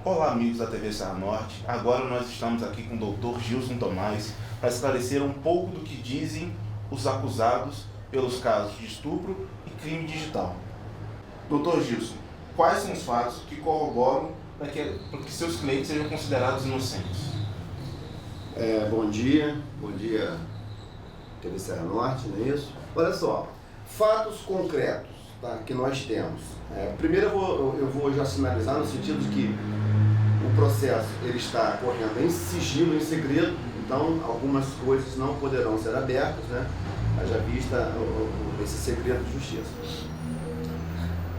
Olá, amigos da TV Serra Norte. Agora nós estamos aqui com o Dr. Gilson Tomás para esclarecer um pouco do que dizem os acusados pelos casos de estupro e crime digital. Dr. Gilson, quais são os fatos que corroboram para que seus clientes sejam considerados inocentes? Bom dia, TV Serra Norte, não é isso? Olha só, fatos concretos, tá, que nós temos. Primeiro eu vou já sinalizar no sentido de que o processo ele está correndo em sigilo, em segredo, então algumas coisas não poderão ser abertas, né? Haja vista esse segredo de justiça.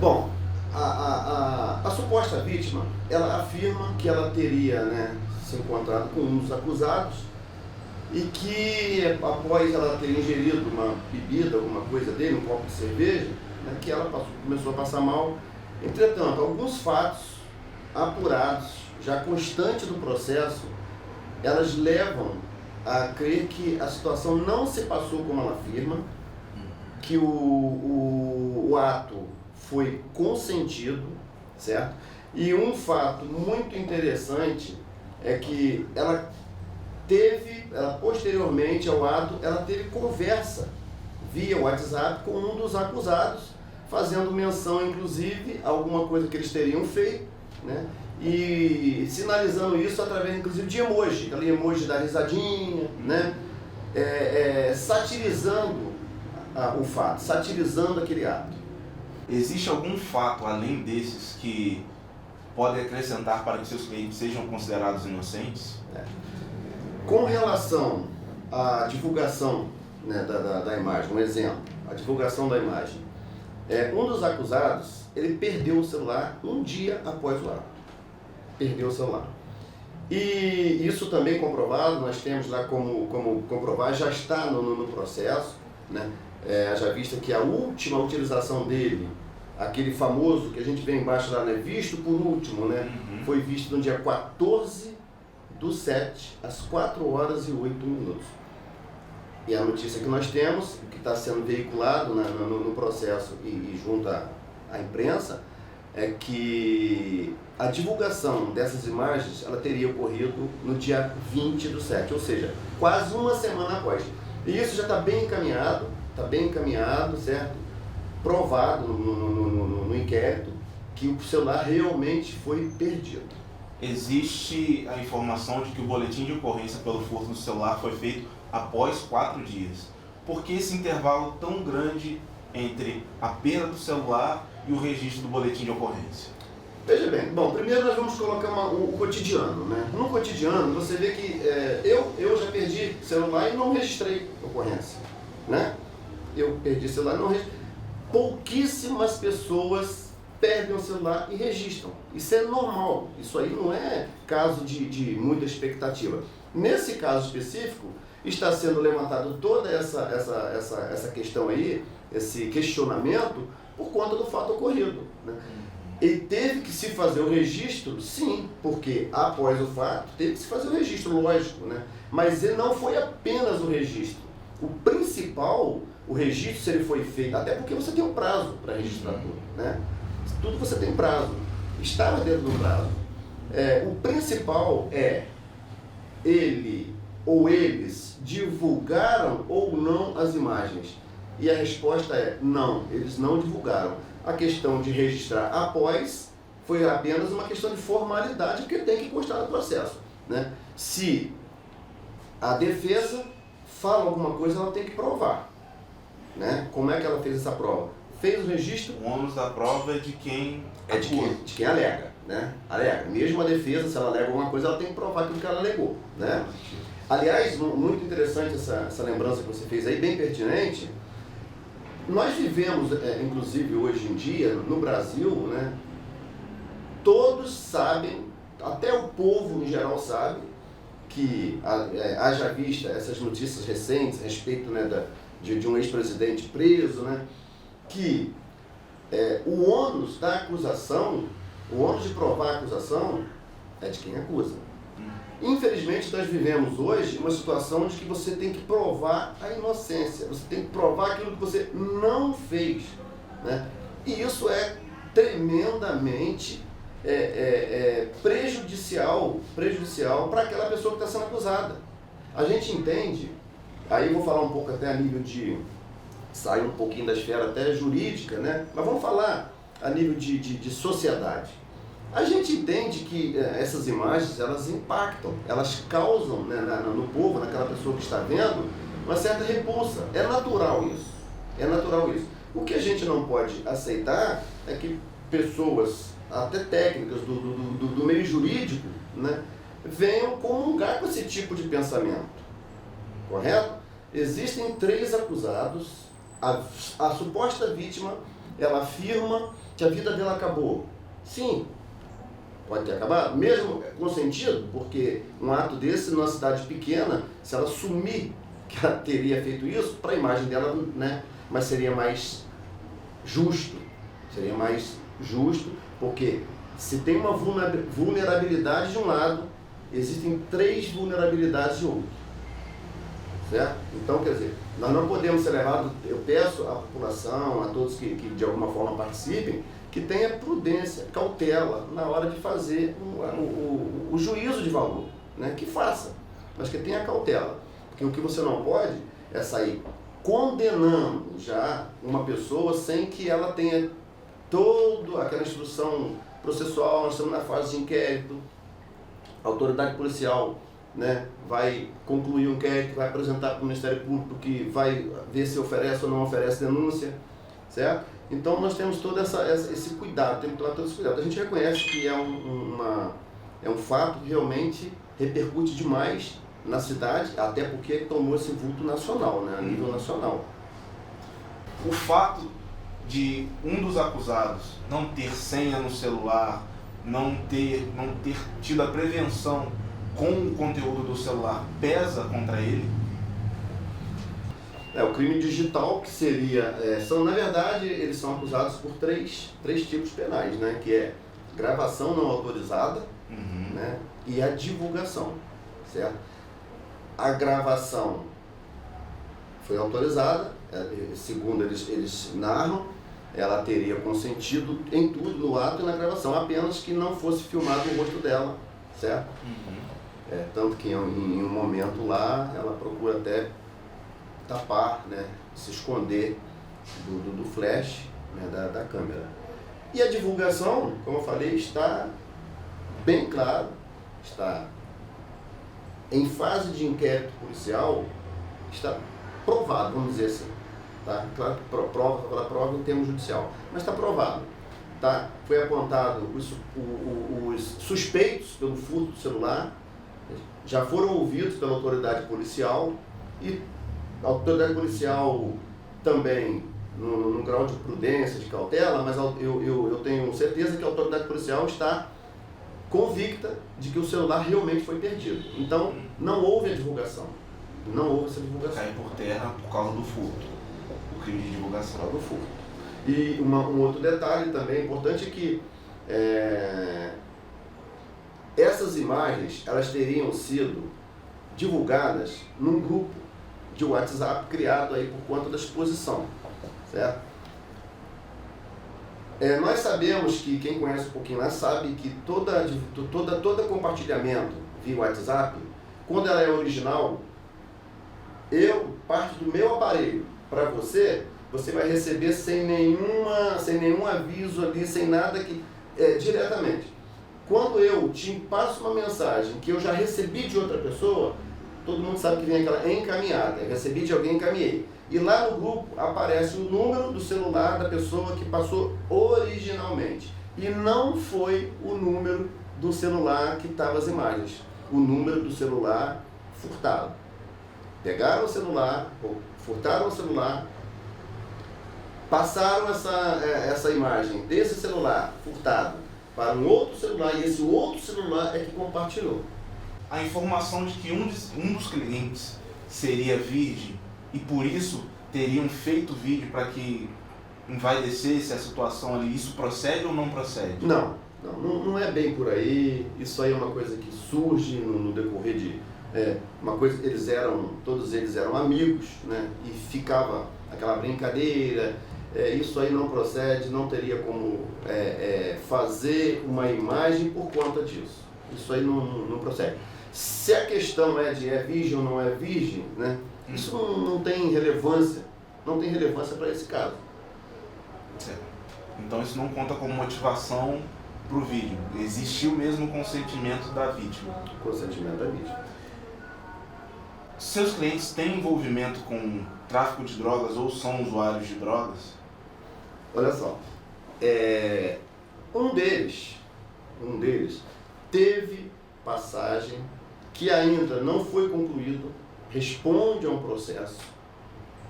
Bom, a suposta vítima, ela afirma que ela teria, né, se encontrado com um dos acusados e que após ela ter ingerido uma bebida, alguma coisa dele, um copo de cerveja, né, que ela começou a passar mal. Entretanto, alguns fatos apurados, já constante do processo, elas levam a crer que a situação não se passou como ela afirma, que o ato foi consentido, certo? E um fato muito interessante é que ela posteriormente ao ato, ela teve conversa via WhatsApp com um dos acusados, fazendo menção, inclusive, a alguma coisa que eles teriam feito, né? E sinalizando isso através, inclusive, de emoji, aquele emoji da risadinha, né? Satirizando o fato, satirizando aquele ato. Existe algum fato, além desses, que pode acrescentar para que seus clientes sejam considerados inocentes? Com relação à divulgação, né, da imagem, um exemplo, a divulgação da imagem, um dos acusados, ele perdeu o celular um dia após o ato. Perdeu o celular. E isso também comprovado, nós temos lá como comprovar, já está no processo, né? Já vista que a última utilização dele, aquele famoso que a gente vê embaixo lá, né, visto por último, né, foi visto no dia 14/7, às 4h08. E a notícia que nós temos, que está sendo veiculado, né, no processo e junto à imprensa, é que a divulgação dessas imagens ela teria ocorrido no dia 20/7, ou seja, quase uma semana após. E isso já está bem encaminhado, certo? Provado no inquérito que o celular realmente foi perdido. Existe a informação de que o boletim de ocorrência pelo furto do celular foi feito após 4 dias. Por que esse intervalo tão grande entre a perda do celular e o registro do boletim de ocorrência? Veja bem, bom, primeiro nós vamos colocar o cotidiano, né? No cotidiano você vê que eu já perdi celular e não registrei ocorrência, né? Eu perdi celular e não registrei. Pouquíssimas pessoas perdem o celular e registram. Isso é normal, isso aí não é caso de muita expectativa. Nesse caso específico, está sendo levantado toda essa questão aí, esse questionamento, por conta do fato ocorrido, né? E teve que se fazer o registro, sim, porque após o fato teve que se fazer o registro, lógico, né? Mas ele não foi apenas o registro. O principal, o registro, se ele foi feito, até porque você tem um prazo para registrar tudo, né? Tudo você tem prazo, estava dentro do prazo. O principal é ele ou eles divulgaram ou não as imagens. E a resposta é não, eles não divulgaram. A questão de registrar após foi apenas uma questão de formalidade, porque tem que constar no processo, né? Se a defesa fala alguma coisa, ela tem que provar, né? Como é que ela fez essa prova? Fez o registro. O ônus da prova é de quem de quem alega, né? Alega. Mesmo a defesa, se ela alega alguma coisa, ela tem que provar aquilo que ela alegou, né? Aliás, muito interessante essa lembrança que você fez aí, bem pertinente. Nós vivemos, inclusive hoje em dia, no Brasil, né? Todos sabem, até o povo em geral sabe, que haja vista essas notícias recentes a respeito, né, de um ex-presidente preso, né? Que o ônus da acusação, o ônus de provar a acusação é de quem acusa. Infelizmente, nós vivemos hoje uma situação de que você tem que provar a inocência, você tem que provar aquilo que você não fez, né? E isso é tremendamente prejudicial prejudicial para aquela pessoa que está sendo acusada. A gente entende, aí eu vou falar um pouco até a nível de, sair um pouquinho da esfera até jurídica, né? Mas vamos falar a nível de sociedade. A gente entende que essas imagens, elas impactam, elas causam, né, no povo, naquela pessoa que está vendo, uma certa repulsa. É natural isso. É natural isso. O que a gente não pode aceitar é que pessoas, até técnicas do meio jurídico, né, venham comungar com esse tipo de pensamento. Correto? Existem 3 acusados. A suposta vítima, ela afirma que a vida dela acabou. Sim, pode ter acabado, mesmo com sentido, porque um ato desse, numa cidade pequena, se ela sumir que ela teria feito isso, para a imagem dela, né? Mas seria mais justo. Seria mais justo, porque se tem uma vulnerabilidade de um lado, existem 3 vulnerabilidades de outro. Certo? Então, quer dizer, nós não podemos ser levados, eu peço à população, a todos que de alguma forma participem, que tenha prudência, cautela na hora de fazer o juízo de valor, né? Que faça, mas que tenha cautela. Porque o que você não pode é sair condenando já uma pessoa sem que ela tenha toda aquela instrução processual. Nós estamos na fase de inquérito, a autoridade policial, né, vai concluir o inquérito, vai apresentar para o Ministério Público, que vai ver se oferece ou não oferece denúncia, certo? Então nós temos todo esse cuidado, temos que tomar todo esse cuidado. A gente reconhece que é um fato que realmente repercute demais na cidade, até porque tomou esse vulto nacional, né, a nível nacional. O fato de um dos acusados não ter senha no celular, não ter tido a prevenção com o conteúdo do celular, pesa contra ele? O crime digital, que seria, na verdade, eles são acusados por três tipos penais, né? Que é gravação não autorizada, né? E a divulgação, certo? A gravação foi autorizada, segundo eles narram, ela teria consentido em tudo, no ato e na gravação, apenas que não fosse filmado o rosto dela, certo? Tanto que em um momento lá, ela procura até tapar, né, se esconder do flash, né, da câmera. E a divulgação, como eu falei, está bem claro, está em fase de inquérito policial, está provado, vamos dizer assim. Tá? Claro que prova em termos judicial, mas está provado. Tá? Foi apontado os suspeitos pelo furto do celular, já foram ouvidos pela autoridade policial, e a autoridade policial também, no grau de prudência, de cautela, mas eu tenho certeza que a autoridade policial está convicta de que o celular realmente foi perdido. Então, não houve a divulgação. Não houve essa divulgação. Cai por terra por causa do furto. O crime de divulgação. Por causa do furto. E um outro detalhe também importante é que essas imagens, elas teriam sido divulgadas num grupo de WhatsApp criado aí por conta da exposição, certo? Nós sabemos que, quem conhece um pouquinho lá sabe que todo compartilhamento via WhatsApp, quando ela é original, parte do meu aparelho para você vai receber sem nenhum aviso ali, sem nada diretamente. Quando eu te passo uma mensagem que eu já recebi de outra pessoa, todo mundo sabe que vem aquela encaminhada, eu recebi de alguém, encaminhei. E lá no grupo aparece o número do celular da pessoa que passou originalmente. E não foi o número do celular que estava as imagens. O número do celular furtado. Pegaram o celular, furtaram o celular, passaram essa imagem desse celular furtado para um outro celular, e esse outro celular é que compartilhou. A informação de que um dos clientes seria virgem e por isso teriam feito vídeo para que envaidecesse a situação ali, isso procede ou não procede? Não é bem por aí. Isso aí é uma coisa que surge no decorrer de uma coisa. Todos eles eram amigos, né? E ficava aquela brincadeira. Isso aí não procede, não teria como fazer uma imagem por conta disso. Isso aí não procede. Se a questão é de é virgem ou não é virgem, né? Isso não tem relevância. Não tem relevância para esse caso. Certo. Então isso não conta como motivação para o vídeo. Existiu mesmo o consentimento da vítima. Consentimento da vítima. Seus clientes têm envolvimento com tráfico de drogas ou são usuários de drogas? Olha só, um deles teve passagem que ainda não foi concluído, responde a um processo,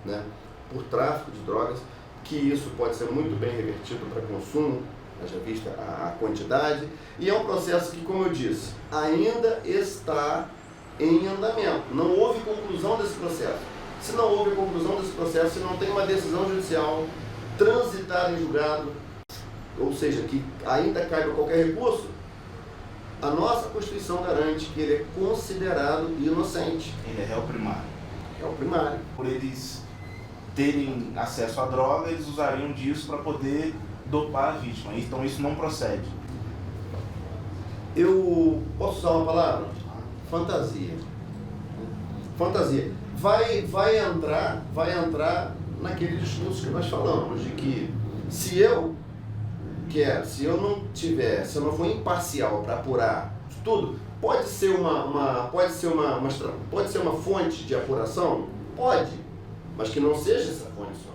né, por tráfico de drogas, que isso pode ser muito bem revertido para consumo, haja vista a quantidade, e é um processo que, como eu disse, ainda está em andamento. Não houve conclusão desse processo. Se não houve conclusão desse processo, se não tem uma decisão judicial transitada em julgado, ou seja, que ainda caiba qualquer recurso, a nossa Constituição garante que ele é considerado inocente. Ele é réu primário. Réu primário. Por eles terem acesso à droga, eles usariam disso para poder dopar a vítima. Então isso não procede. Eu posso usar uma palavra? Fantasia. Fantasia. Vai entrar naquele discurso que nós falamos, de que se eu não for imparcial para apurar tudo, pode ser uma fonte de apuração? Pode, mas que não seja essa fonte só.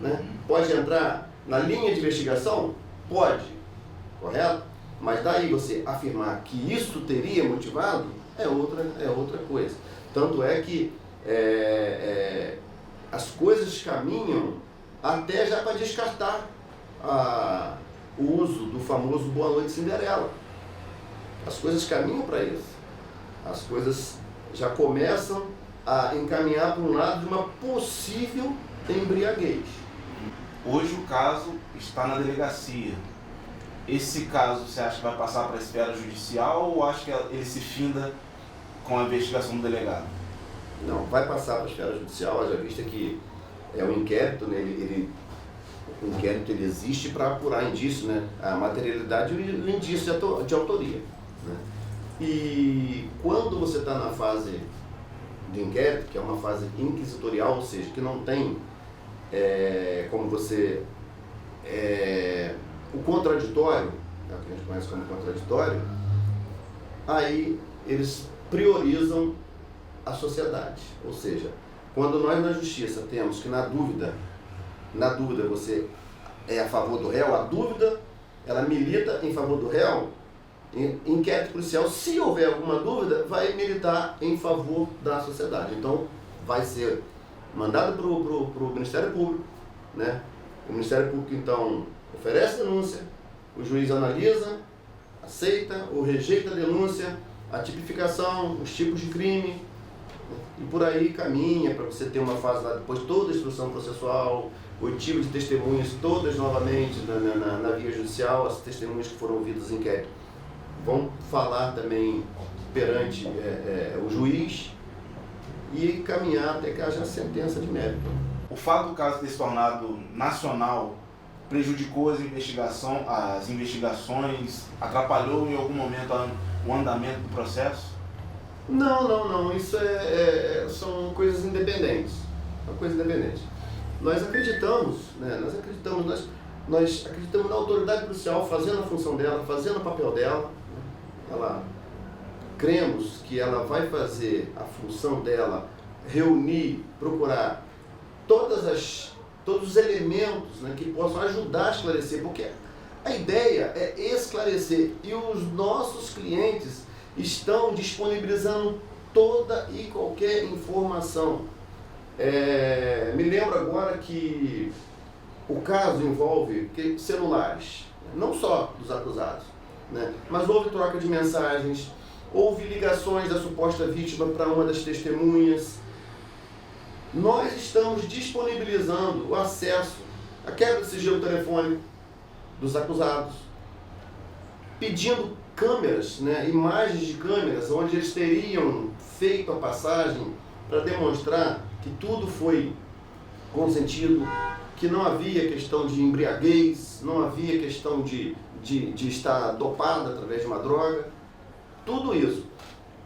Né? Pode entrar na linha de investigação? Pode, correto? Mas daí você afirmar que isso teria motivado é outra coisa. Tanto é que as coisas caminham até já para descartar o uso do famoso Boa Noite Cinderela. As coisas caminham para isso. As coisas já começam a encaminhar para um lado de uma possível embriaguez. Hoje o caso está na delegacia. Esse caso você acha que vai passar para a esfera judicial ou acha que ele se finda com a investigação do delegado? Não, vai passar para a esfera judicial, haja vista que é um inquérito, né? O inquérito ele existe para apurar indício, né? A materialidade e o indício de autoria. Né? E quando você está na fase de inquérito, que é uma fase inquisitorial, ou seja, que não tem como você... o contraditório, é o que a gente conhece como contraditório, aí eles priorizam a sociedade. Ou seja, quando nós na justiça temos que na dúvida você é a favor do réu, a dúvida ela milita em favor do réu, inquérito policial, se houver alguma dúvida, vai militar em favor da sociedade. Então, vai ser mandado para o Ministério Público, né? O Ministério Público, então, oferece denúncia, o juiz analisa, aceita ou rejeita a denúncia, a tipificação, os tipos de crime, e por aí caminha para você ter uma fase lá depois, toda a instrução processual, oitiva de testemunhas, todas novamente na via judicial, as testemunhas que foram ouvidas em inquérito vão falar também perante o juiz e caminhar até que haja sentença de mérito. O fato do caso ter se tornado nacional prejudicou as investigações, atrapalhou em algum momento o andamento do processo? Não. Isso são coisas independentes. Nós acreditamos, né? Nós acreditamos na autoridade policial fazendo a função dela, fazendo o papel dela. Cremos que ela vai fazer a função dela, reunir, procurar todos os elementos, né, que possam ajudar a esclarecer, porque a ideia é esclarecer e os nossos clientes estão disponibilizando toda e qualquer informação. Me lembro agora que o caso envolve celulares, não só dos acusados, né, mas houve troca de mensagens, houve ligações da suposta vítima para uma das testemunhas. Nós estamos disponibilizando o acesso, a quebra de sigilo telefônico dos acusados, pedindo câmeras, né, imagens de câmeras, onde eles teriam feito a passagem para demonstrar que tudo foi consentido, que não havia questão de embriaguez, não havia questão de estar dopado através de uma droga. Tudo isso.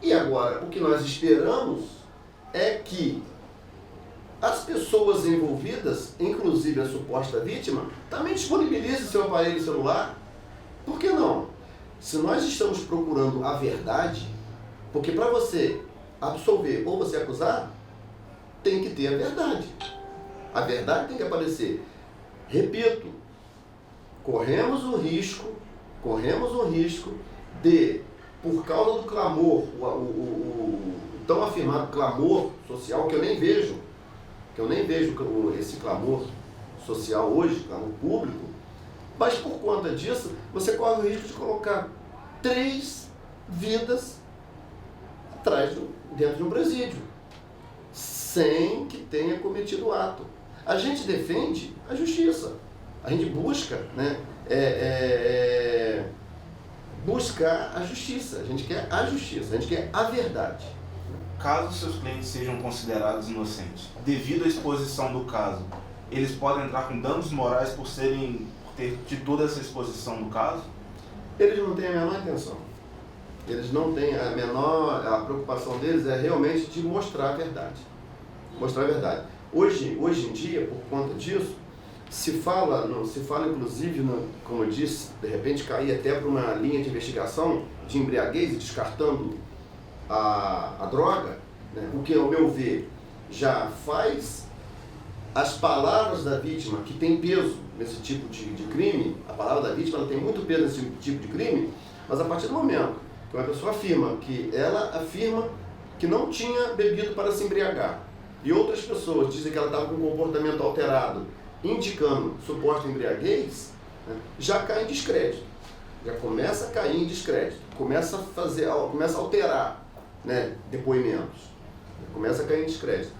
E agora, o que nós esperamos é que as pessoas envolvidas, inclusive a suposta vítima, também disponibilizem seu aparelho celular. Por que não? Se nós estamos procurando a verdade, porque para você absolver ou você acusar, tem que ter a verdade. A verdade tem que aparecer. Repito, corremos o risco de, por causa do clamor, o tão afirmado clamor social, que eu nem vejo esse clamor social hoje, clamor público, mas por conta disso, você corre o risco de colocar 3 vidas dentro de um presídio, sem que tenha cometido o ato. A gente defende a justiça, a gente busca, né, buscar a justiça, a gente quer a justiça, a gente quer a verdade. Caso seus clientes sejam considerados inocentes, devido à exposição do caso, eles podem entrar com danos morais por ter tido toda essa exposição do caso? Eles não têm a menor intenção. Eles não têm a preocupação deles é realmente de mostrar a verdade. Mostrar a verdade. Hoje em dia, por conta disso, se fala inclusive, como eu disse, de repente cair até para uma linha de investigação de embriaguez, descartando a droga, né? O que, ao meu ver, já faz as palavras da vítima, que tem peso nesse tipo de crime, a palavra da vítima ela tem muito peso nesse tipo de crime, mas a partir do momento que uma pessoa afirma que não tinha bebido para se embriagar, e outras pessoas dizem que ela estava com um comportamento alterado, indicando suposta embriaguez, né, já cai em descrédito. Já começa a cair em descrédito. Começa a alterar, né, depoimentos. Começa a cair em descrédito.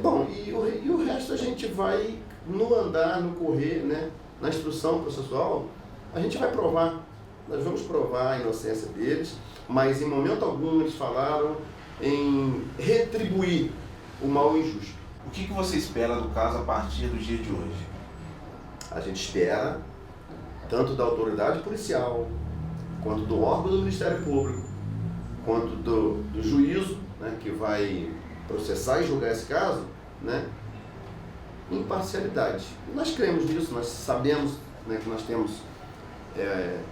Bom, e o resto a gente vai, no andar, no correr, né, na instrução processual, a gente vai provar. Nós vamos provar a inocência deles, mas em momento algum eles falaram em retribuir o mal injusto. O que você espera do caso a partir do dia de hoje? A gente espera, tanto da autoridade policial, quanto do órgão do Ministério Público, quanto do juízo, né, que vai processar e julgar esse caso, né, imparcialidade. Nós cremos nisso, nós sabemos, né, que nós temos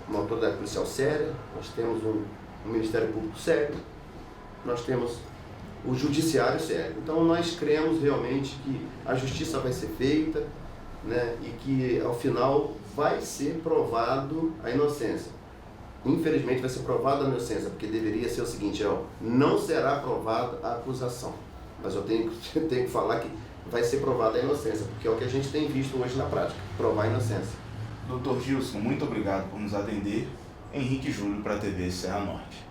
uma autoridade policial séria, nós temos um Ministério Público sério, nós temos o judiciário sério. Então nós cremos realmente que a justiça vai ser feita, né, e que ao final vai ser provado a inocência. Infelizmente vai ser provada a inocência, porque deveria ser o seguinte, não será provada a acusação. Mas eu tenho que falar que vai ser provada a inocência, porque é o que a gente tem visto hoje na prática, provar a inocência. Dr. Gilson, muito obrigado por nos atender. Henrique Júlio para a TV Serra Norte.